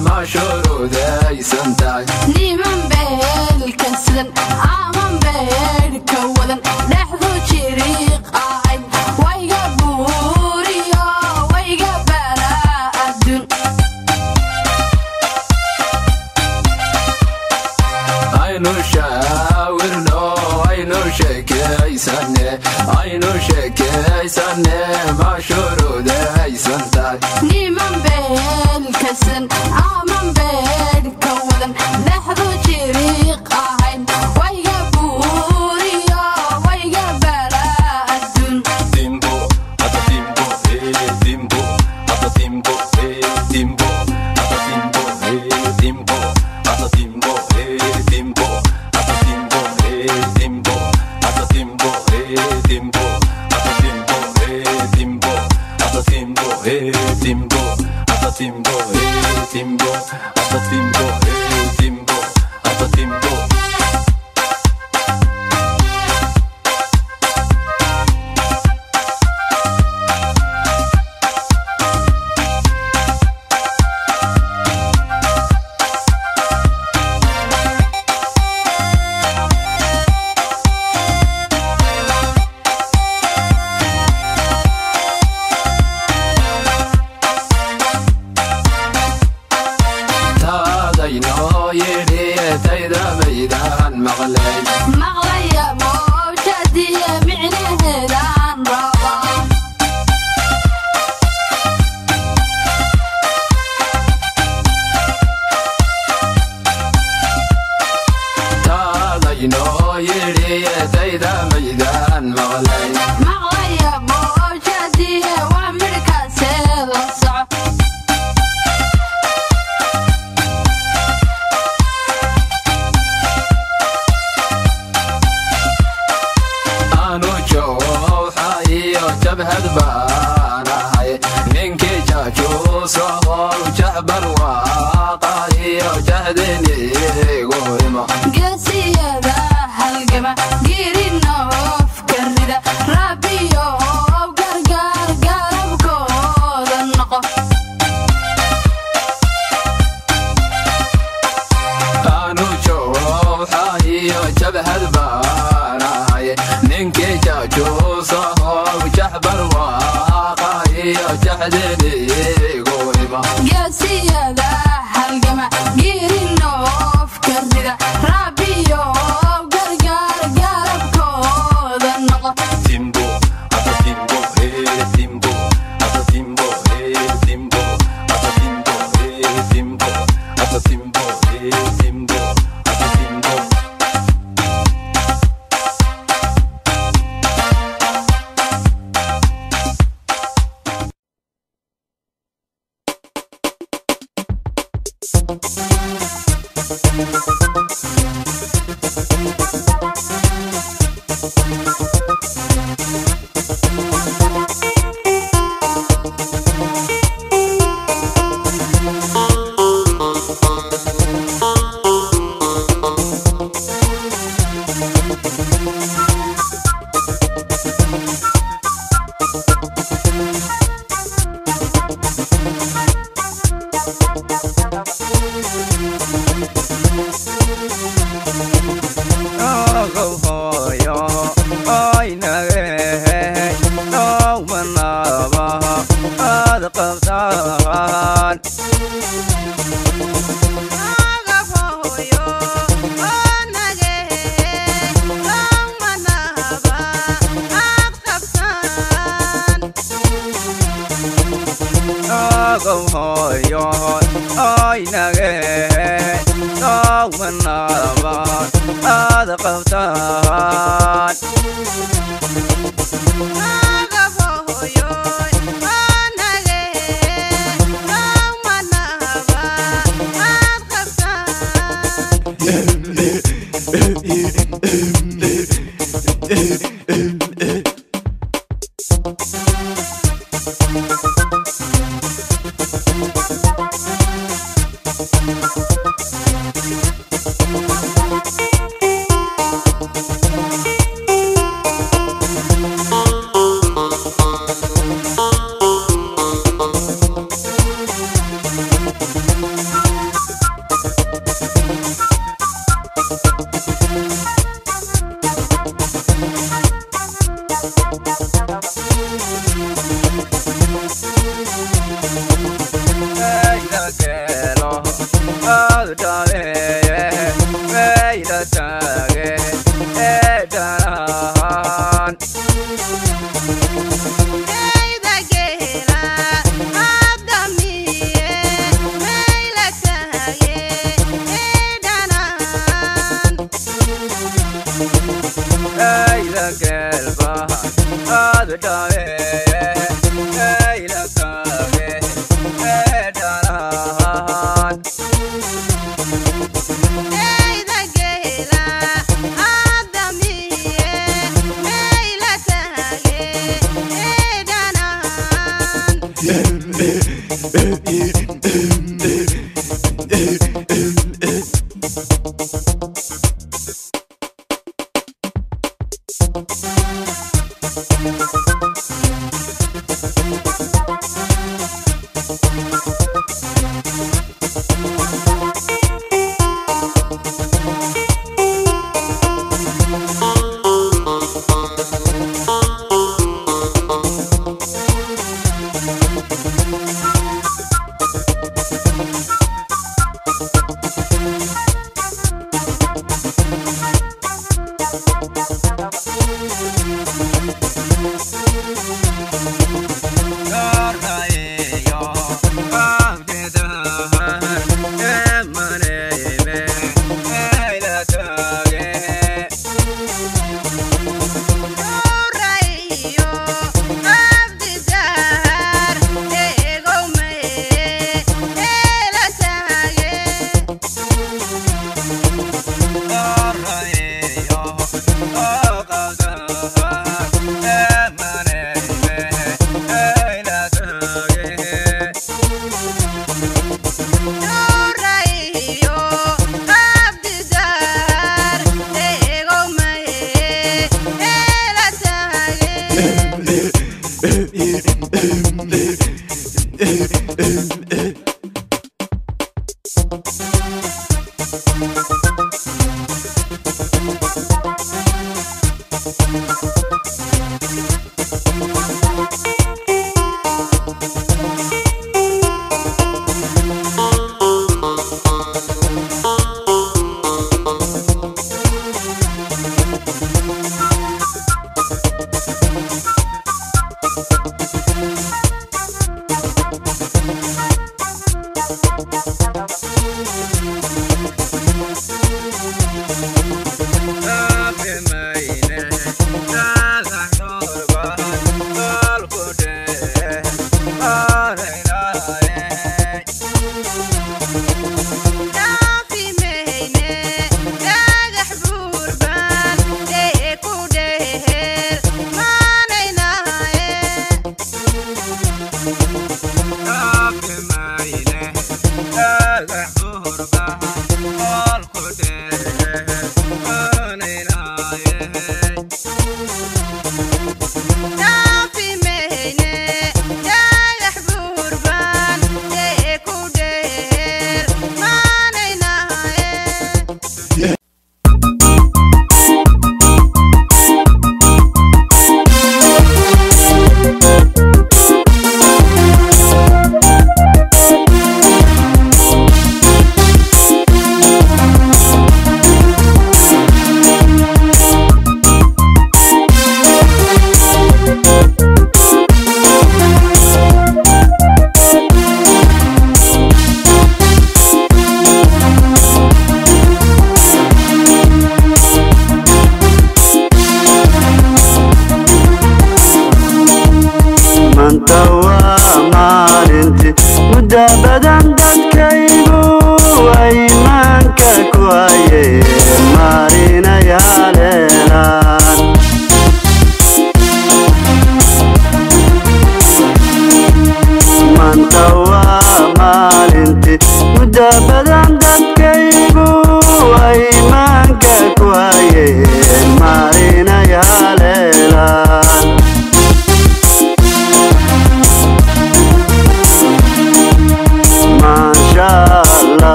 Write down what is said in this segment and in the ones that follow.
ما شرود يسنتاي نيمان بالكسدن عمان بالكودن لحظو شريق عين ويقى بوريا ويقى براء الدون عينو شاورنو عينو شكي سنة عينو شكي سنة ما شرود يسنتاي نيمان بالكسدن عمان بالكودن لحظو شريق عين ويقى بوريا ويقى براء الدون Timbo, ata timbo, timbo, ata timbo, timbo, ata timbo, timbo, ata timbo, timbo, ata timbo, timbo, ata timbo, timbo, ata timbo, timbo, ata timbo, timbo, ata timbo, timbo, ata timbo, timbo, ata timbo. تادينو يدي تيدا ميدان مغلي مغلية موجودية معنى هدان رابا تادينو يدي تيدا ميدان مغلي مغلية موجودية وعمركا سيد الصعب أنو جوحي جبهة باناي منك جاكو صغر جهبر واقعي جهدني قويمة قاسية ذا هالقمة قيري النوف كردة رابيو وقرقر قرب كود النقف أنو جوحي جبهة باناي منك جاكو صغر جهبر واقعي جهدني قويمة قاسية ذا هالقمة قيري النوف كردة رابيو وقرقر قرب كود النقف Timbo, ata timbo, timbo, ata timbo, timbo, ata timbo, timbo, ata timbo, timbo, ata timbo.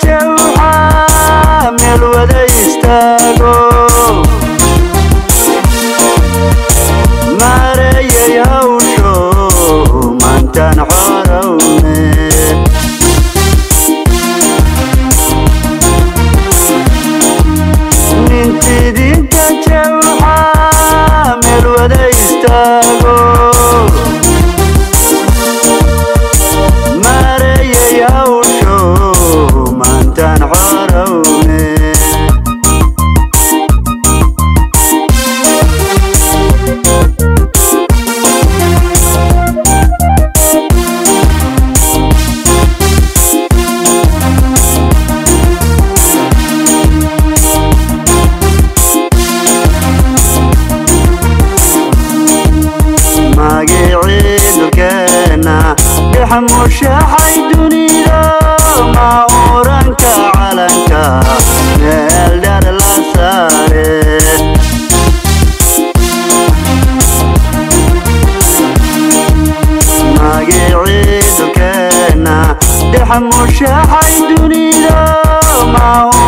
jawxa meel wada istaago maarayay hawsho maantaan xorowne nintidinka jawxa meel wada istaago maarayay hawsho maantaan xorowne mushaaxay dunida ma oranka calanka meel dheer la saare magiciidulkeena dhex mushaaxay dunida ma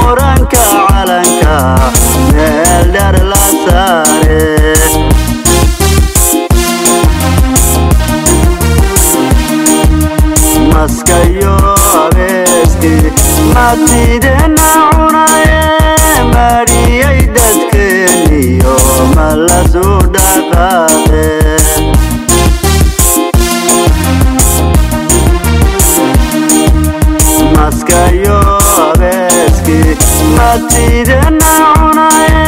oranka calanka meel dheer la saare maskayo abeesti matidena cunaye mariyay dadkeeniyo ma la soo dhaqaaqe maskayo abeeski matidena cunaye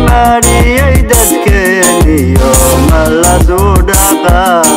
mariyay dadkeeniyo ma la soo dhaqaaqe